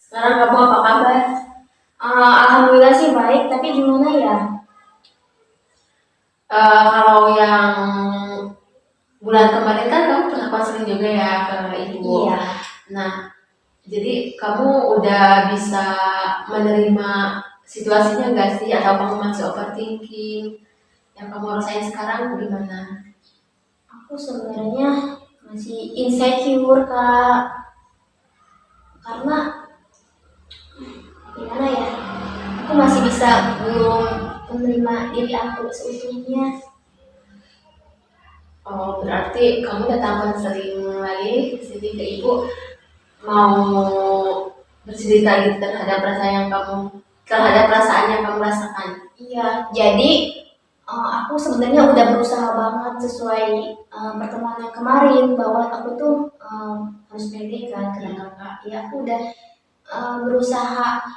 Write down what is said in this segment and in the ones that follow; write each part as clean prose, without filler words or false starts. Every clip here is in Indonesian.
Sekarang kamu apa kabar? Alhamdulillah sih baik, tapi gimana ya? Kalau yang bulan kemarin kan kamu pernah konseling juga ya ke ibu. Iya, Nah, jadi kamu udah bisa menerima situasinya nggak sih? Atau kamu masih overthinking? Yang kamu rasain sekarang gimana? aku sebenarnya masih insecure Kak, karena gimana ya? Aku masih belum menerima diri aku seutuhnya. Oh, berarti kamu datang konseling lagi ke sini ke ibu mau bercerita gitu terhadap perasaan yang kamu rasakan. Iya, jadi aku sebenarnya udah berusaha banget sesuai pertemuan yang kemarin bahwa aku tuh harus pede kan kata kakak. Ya aku udah berusaha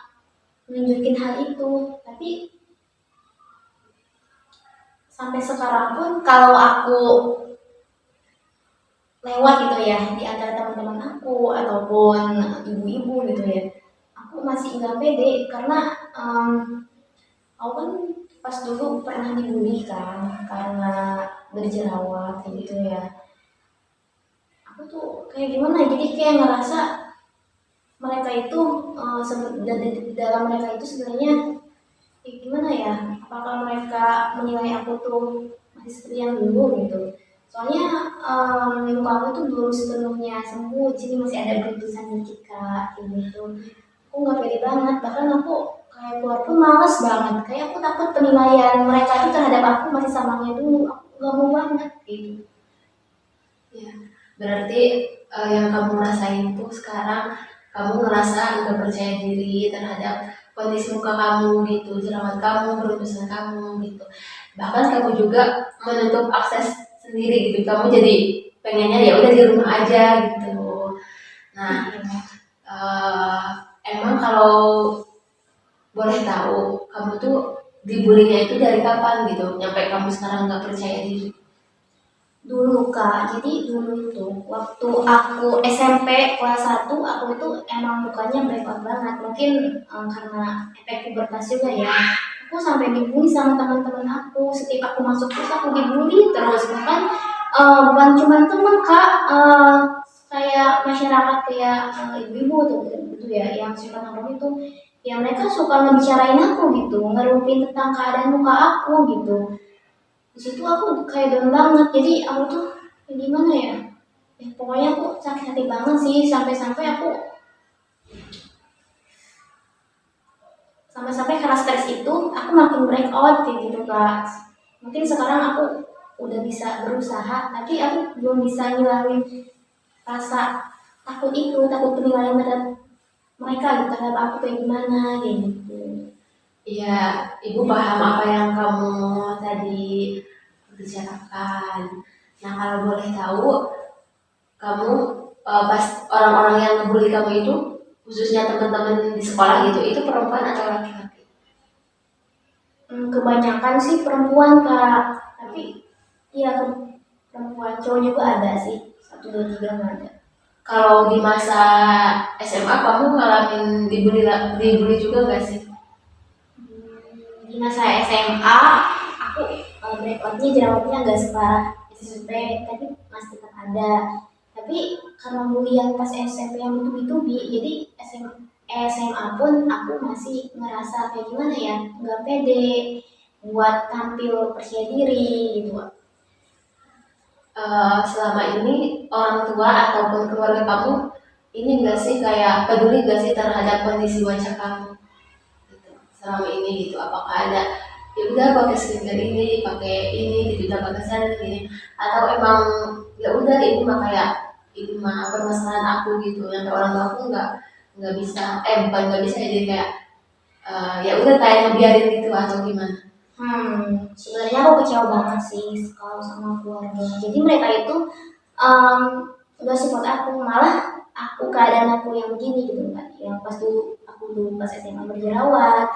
nunjukin hal itu, tapi sampai sekarang pun kalau aku lewat gitu ya di antara teman-teman aku ataupun ibu-ibu gitu ya, aku masih nggak pede karena em, aku kan pas dulu pernah dibully kan karena berjerawat kayak gitu ya. Aku tuh kayak gimana ya, jadi kayak ngerasa mereka itu di dalam mereka itu sebenarnya gimana ya, apakah mereka menilai aku tuh masih seperti yang dulu gitu. Soalnya muka aku tuh belum sepenuhnya sembuh, jadi masih ada beruntusan dikit kak kayak gitu. Aku nggak pede banget, bahkan aku kayak keluar pun males banget, kayak aku takut penilaian mereka itu terhadap aku masih samanya dulu, aku nggak mau banget gitu. Ya, berarti yang kamu rasain itu sekarang kamu ngerasa nggak percaya diri terhadap kondisi muka kamu gitu, jerawat kamu, berurusan kamu gitu. Bahkan kamu juga menutup akses sendiri gitu. Kamu jadi pengennya ya udah di rumah aja gitu. Nah, eh, emang kalau boleh tahu, kamu tuh dibulinya itu dari kapan gitu? Sampai kamu sekarang nggak percaya diri. Dulu kak, jadi dulu itu waktu aku SMP kelas 1 aku itu emang mukanya breakout banget, mungkin karena efek pubertas juga ya. Aku sampai dibully sama teman-teman aku, setiap aku masuk terus aku dibully terus, bahkan bukan cuma temen kak, kayak masyarakat kayak ibu-ibu tuh gitu ya yang suka nongkrong itu, ya mereka suka ngebicarain aku gitu, ngerupin tentang keadaan muka aku gitu. Di situ aku kayak down banget, jadi aku tuh gimana ya, ya pokoknya aku sakit hati banget sih, sampai-sampai aku sampai-sampai karena stres itu aku makin breakout kayak gitu kak. Mungkin sekarang aku udah bisa berusaha, tapi aku belum bisa ngilangin rasa takut itu, takut penilaian terhadap mereka gitu, terhadap aku kayak gimana kayak gitu. Iya, ibu paham apa yang kamu tadi bicarakan. Nah, kalau boleh tahu, kamu pas orang-orang yang ngebully kamu itu, khususnya teman-teman di sekolah gitu, itu perempuan atau laki-laki? Kebanyakan sih perempuan kak, tapi iya perempuan, cowok juga ada sih, satu dua tiga nggak ada. Kalau di masa SMA kamu ngalamin dibully juga gak sih? Di masa SMA aku breakoutnya jerawatnya nggak separah SMP, tapi masih tetap ada. Tapi karena bulian pas SMP yang bertubi-tubi, jadi SMA pun aku masih ngerasa kayak gimana ya, nggak pede buat tampil percaya diri gitu. Selama ini orang tua ataupun keluarga kamu ini gak sih kayak peduli gak sih terhadap kondisi wajah kamu gitu. Selama ini gitu, apakah ada ya udah pakai skincare ini, pakai ini gitu, udah pakai sana gini, atau emang ya udah ini mah kayak ini mah permasalahan aku gitu, yang kayak orang tua aku nggak bisa, bukan nggak bisa, jadi kayak ya udah kayak ngebiarin gitu atau gimana? Sebenarnya aku kecewa banget sih kalau sama keluarga. Jadi mereka itu um, gak support aku, malah keadaan aku yang begini gitu kan. Yang pas dulu aku dulu pas SMA berjerawat,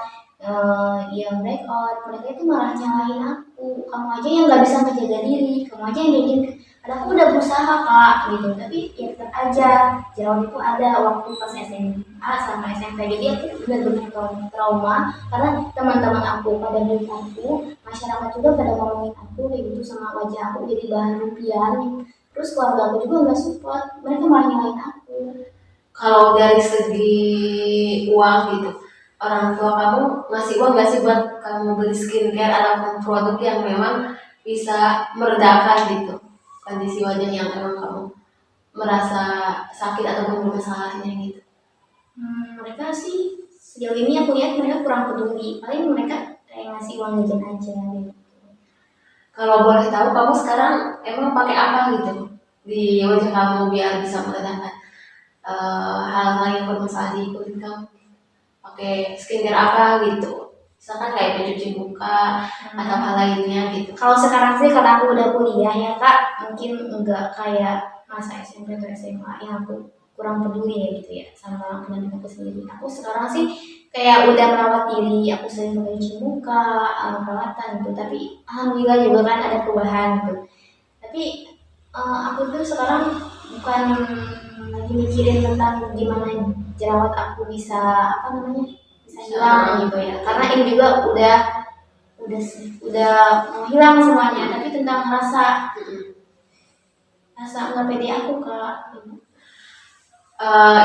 yang breakout, mereka itu malah nyalahin aku, kamu aja yang nggak bisa menjaga diri, kamu aja yang bikin. Padahal aku udah berusaha kak gitu, tapi ya tetap aja jerawat itu ada waktu pas SMA sama SMP. Jadi aku benar-benar trauma karena teman-teman aku pada beli aku, masyarakat juga pada ngomongin aku kayak gitu, sama wajah aku jadi bahan rupiah. Terus keluarga aku juga nggak support, mereka malah nyalain aku. Kalau dari segi uang gitu, orang tua kamu ngasih uang nggak sih buat kamu beli skincare ataupun produk yang memang bisa meredakan gitu kondisi wajah yang emang kamu merasa sakit ataupun bermasalahnya gitu? Mereka sih sejauh ini aku lihat mereka kurang peduli, paling mereka kayak ngasih uang jajan aja gitu. Kalau boleh tahu kamu sekarang emang pakai apa gitu di wajah kamu biar bisa meredakan hal-hal yang bermasalah di kulit kamu? Pakai skincare apa gitu? Misalkan kayak pencuci muka atau hal lainnya gitu. Kalau sekarang sih karena aku udah kuliah ya kak, mungkin enggak kayak masa SMP atau SMA yang aku kurang peduli ya gitu ya sama penampilan aku sendiri. Aku sekarang sih kayak udah merawat diri, aku sering mencuci muka, perawatan gitu. Tapi alhamdulillah juga kan ada perubahan gitu. Tapi aku tuh sekarang bukan lagi mikirin tentang gimana jerawat aku bisa apa namanya bisa hilang gitu ya. Karena ini juga udah mau hilang semuanya, tapi tentang rasa nggak pede aku kak.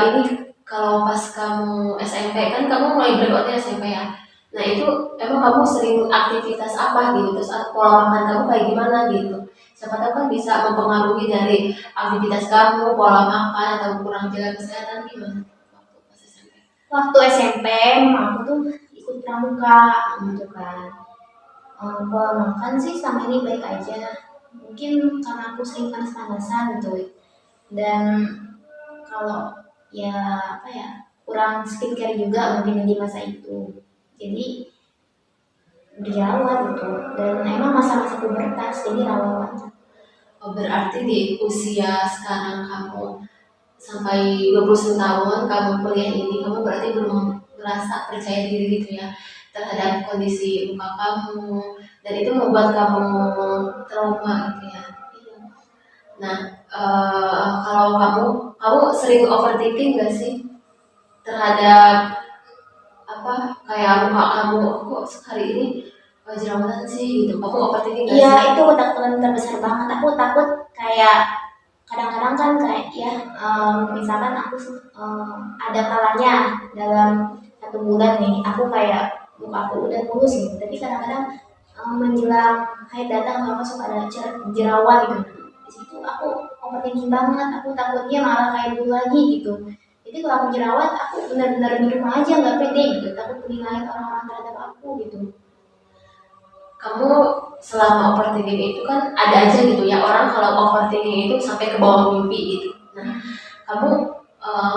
Ini kalau pas kamu SMP kan kamu mulai breakoutnya SMP ya. Nah itu emang kamu sering aktivitas apa gitu, terus pola makan kamu kayak gimana gitu. Siapa tahu kan bisa mempengaruhi dari aktivitas kamu, pola makan atau kurang jaga kesehatan gimana waktu pas SMP. Waktu SMP aku tuh ikut pramuka gitu kan. Pola makan sih sama ini baik aja, mungkin karena aku sering panas-panasan gitu. Dan kalau ya apa ya kurang skincare juga mungkin di masa itu, jadi berjerawat gitu. Dan emang masa-masa pubertas jadi rawan. Oh, berarti di usia sekarang kamu sampai 21 tahun kamu kuliah ini, kamu berarti belum merasa percaya diri gitu ya terhadap kondisi muka kamu, dan itu membuat kamu trauma gitu ya. Nah, kalau kamu sering overthinking gak sih terhadap apa kayak muka kamu, kok hari ini jerawatan sih gitu, kamu overthinking gak Iya sih? itu ketakutan terbesar banget, aku takut kayak kadang-kadang kan kayak ya misalkan aku ada kalanya dalam 1 bulan nih aku kayak muka aku udah mulus gitu, tapi kadang-kadang menjelang haid datang aku suka ada jerawat gitu. Di situ aku overthinking banget, aku takutnya malah kayak dulu lagi gitu. Jadi kalau aku jerawat aku benar-benar di rumah aja nggak pede gitu, takut penilaian orang-orang terhadap aku gitu. Kamu selama overthinking itu kan ada aja gitu ya orang kalau overthinking itu sampai ke bawah mimpi gitu. Nah, kamu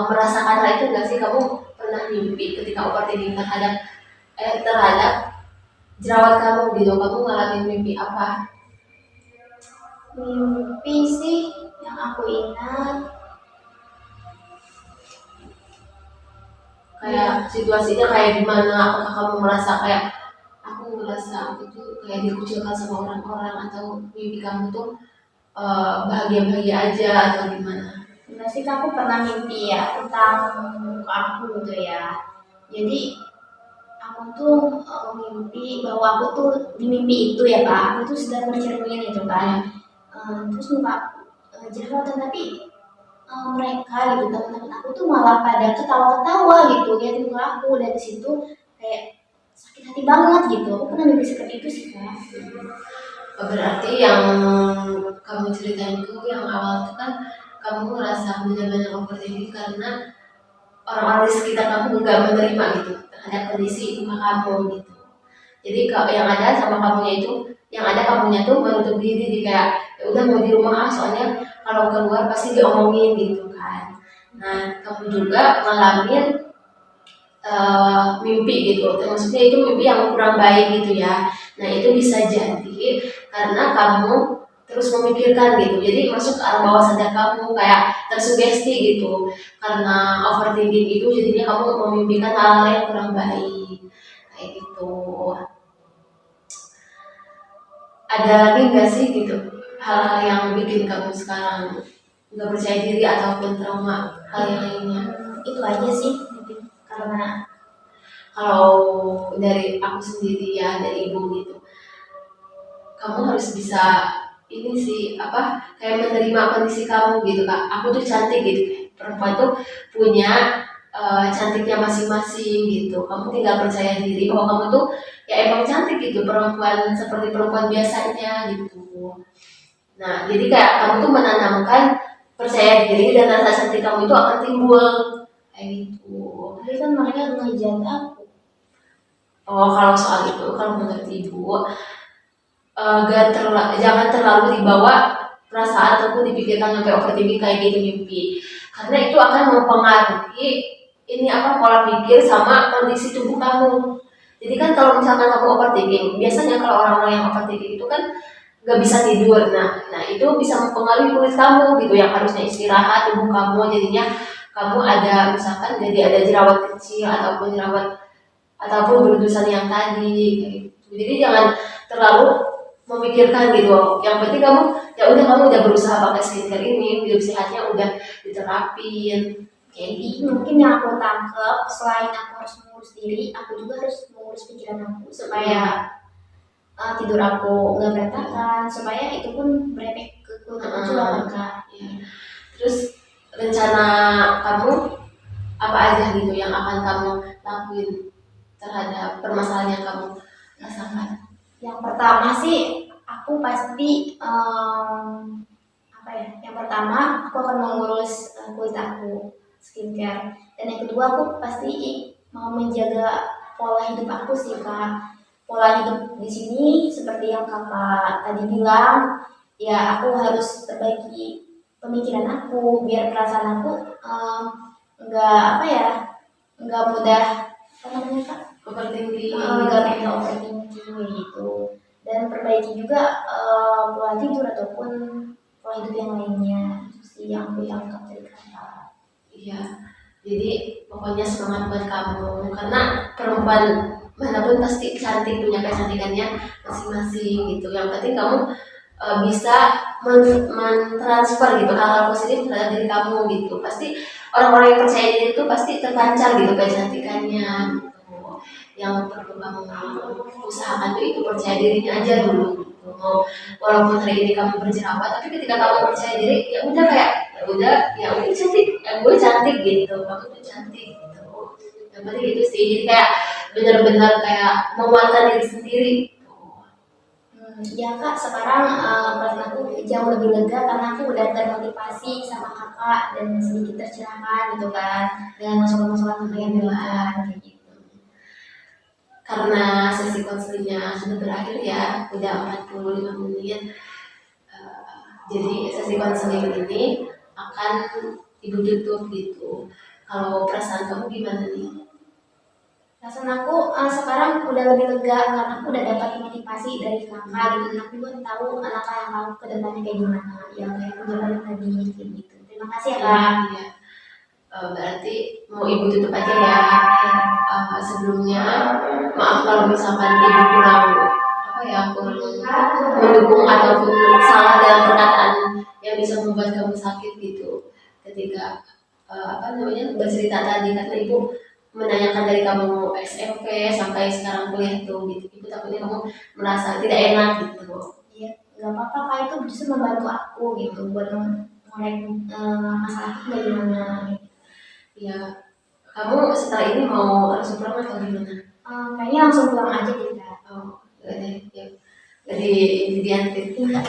merasakan hal itu nggak sih? Kamu pernah mimpi ketika overthinking terhadap jerawat kamu gitu? Kamu ngalamin mimpi apa? Mimpi sih yang aku ingat Kayak situasinya kayak gimana? Apakah kamu merasa kayak aku merasa aku tuh kayak dikucilkan sama orang-orang, atau mimpi kamu tuh bahagia-bahagia aja atau gimana? enggak sih Kak, aku pernah mimpi ya tentang muka aku gitu ya. Jadi aku tuh mimpi bahwa aku tuh di mimpi itu ya Kak, aku tuh sedang bercermin itu kan. Terus muka aku jerawatan, tapi mereka gitu teman-teman aku tuh malah pada ketawa-ketawa gitu lihat muka aku. Dari situ kayak sakit hati banget gitu. Aku pernah mimpi seperti itu sih Kak. Berarti yang kamu ceritain itu yang awal itu kan kamu ngerasa benar-benar overthinking karena orang-orang di sekitar kamu nggak menerima gitu terhadap kondisi muka kamu gitu. Jadi kalau yang ada sama kamunya itu, yang ada kamunya tuh menutup diri, di kayak ya udah mau di rumah soalnya kalau keluar pasti diomongin gitu kan. Nah, kamu juga ngalamin mimpi gitu, maksudnya itu mimpi yang kurang baik gitu ya. Nah itu bisa jadi karena kamu terus memikirkan gitu, jadi masuk ke alam bawah sadar kamu kayak tersugesti gitu, karena overthinking itu jadinya kamu memimpikan hal-hal yang kurang baik kayak gitu. gitu. Ada lagi nggak sih gitu hal-hal yang bikin kamu sekarang nggak percaya diri ataupun trauma hal yang lainnya? Itu aja sih mungkin karena Kalau dari aku sendiri ya, dari ibu gitu, kamu harus bisa ini sih apa kayak menerima kondisi kamu gitu kak. Aku tuh cantik gitu, perempuan tuh punya cantiknya masing-masing gitu. Kamu tinggal percaya diri bahwa kamu tuh ya emang cantik gitu, perempuan seperti perempuan biasanya gitu. Nah jadi kayak kamu tuh menanamkan percaya diri dan rasa cantik kamu itu akan timbul kayak gitu. tapi kan mereka ngejat aku. Oh kalau soal itu kalau menurut ibu jangan terlalu dibawa perasaan ataupun dipikirkan sampai overthinking kayak gitu mimpi, karena itu akan mempengaruhi ini apa pola pikir sama kondisi tubuh kamu. Jadi kan kalau misalkan kamu overthinking, biasanya kalau orang-orang yang overthinking itu kan nggak bisa tidur. Nah itu bisa mempengaruhi kulit kamu gitu yang harusnya istirahat, tubuh kamu jadinya kamu ada misalkan jadi ada jerawat kecil ataupun beruntusan yang tadi kayak gitu. Jadi jangan terlalu memikirkan gitu. Yang penting kamu ya udah kamu udah berusaha pakai skincare ini, hidup sehatnya udah diterapin kayak Jadi gitu. mungkin yang aku tangkep selain aku harus mengurus diri, aku juga harus mengurus pikiran aku supaya tidur aku nggak berantakan, supaya itu pun berefek ke kulit aku juga kan kak. Ya. Terus rencana kamu apa aja gitu yang akan kamu lakuin terhadap permasalahan yang kamu rasakan? Yang pertama sih aku pasti apa ya? Yang pertama aku akan mengurus kulit aku, skincare. Dan yang kedua aku pasti mau menjaga pola hidup aku sih kak. Pola hidup di sini seperti yang kakak tadi bilang, ya aku harus perbaiki pemikiran aku biar perasaan aku nggak apa ya, nggak mudah apa namanya kak, Overthinking nggak mudah overthinking gitu. Dan perbaiki juga pola tidur ataupun pola hidup yang lainnya. Itu sih yang aku tangkap dari kakak. iya. Jadi pokoknya semangat buat kamu karena perempuan manapun pasti cantik, punya kecantikannya masing-masing gitu. Yang penting kamu bisa mentransfer gitu hal-hal positif terhadap diri kamu gitu. Pasti orang-orang yang percaya diri itu pasti terpancar gitu kecantikannya gitu. Yang perlu kamu usahakan tuh itu percaya dirinya aja dulu gitu. Mau walaupun hari ini kamu berjerawat, tapi ketika kamu percaya diri ya udah kayak ya udah cantik, gue cantik gitu, kamu tuh cantik gitu. Yang penting itu sih, jadi kayak benar-benar kayak menguatkan diri sendiri. Ya kak, sekarang perasaan aku jauh lebih lega karena aku udah termotivasi sama kakak dan sedikit tercerahkan gitu kan dengan masukan-masukan kakak yang berikan kayak gitu. Karena sesi konselingnya sudah berakhir ya, udah 45 menit. Jadi sesi konseling ini akan ibu tutup gitu. Kalau perasaan kamu gimana nih? Perasaan aku sekarang udah lebih lega karena aku udah dapat motivasi dari kakak gitu dan aku juga tahu langkah aku ke depannya kayak gimana yang kayak aku jalanin tadi kayak gitu. Terima kasih ya kak. Ya, berarti mau ibu tutup aja ya. Sebelumnya maaf kalau misalkan ibu kurang apa ya kurang mendukung ataupun salah dalam perkataan yang bisa membuat kamu sakit gitu ketika apa namanya bercerita tadi, karena ibu menanyakan dari kamu SMP sampai sekarang kuliah tuh gitu, ibu takutnya kamu merasa tidak enak gitu. Iya, nggak apa-apa kak, itu justru membantu aku gitu buat ngorek masalah itu dari mana. Ya, kamu setelah ini mau langsung pulang atau gimana? Kayaknya langsung pulang aja deh kak. Oh, gak deh, ya. Jadi diantar. Iya.